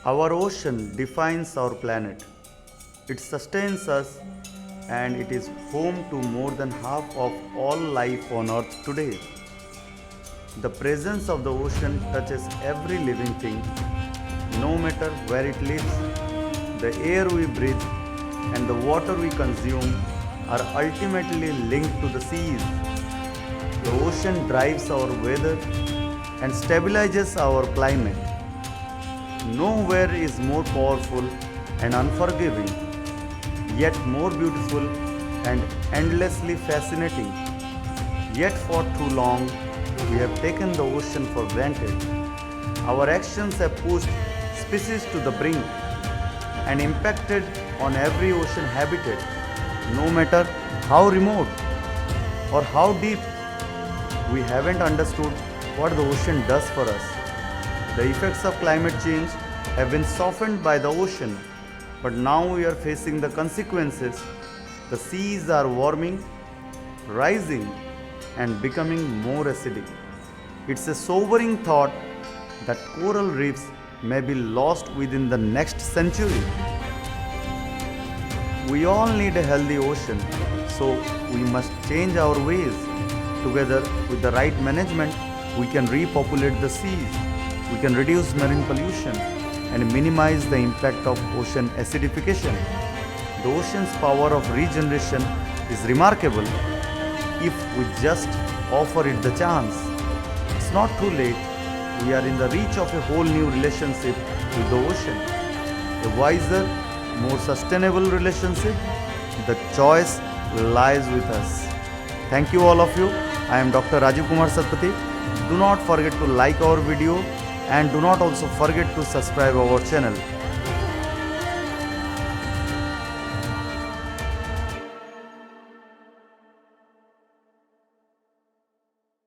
Our ocean defines our planet. It sustains us and it is home to more than half of all life on earth today. The presence of the ocean touches every living thing, no matter where it lives. The air we breathe and the water we consume are ultimately linked to the seas. The ocean drives our weather and stabilizes our climate. Nowhere is more powerful and unforgiving, yet more beautiful and endlessly fascinating. Yet for too long, we have taken the ocean for granted. Our actions have pushed species to the brink and impacted on every ocean habitat, no matter how remote or how deep. We haven't understood what the ocean does for us. The effects of climate change have been softened by the ocean, but now we are facing the consequences. The seas are warming, rising, and becoming more acidic. It's a sobering thought that coral reefs may be lost within the next century. We all need a healthy ocean, so we must change our ways. Together with the right management, we can repopulate the seas, we can reduce marine pollution, and minimize the impact of ocean acidification. The ocean's power of regeneration is remarkable if we just offer it the chance. It's not too late. We are in the reach of a whole new relationship with the ocean. A wiser, more sustainable relationship. The choice lies with us. Thank you all of you. I am Dr. Rajiv Kumar Satpathy. Do not forget to like our video and do not also forget to subscribe our channel.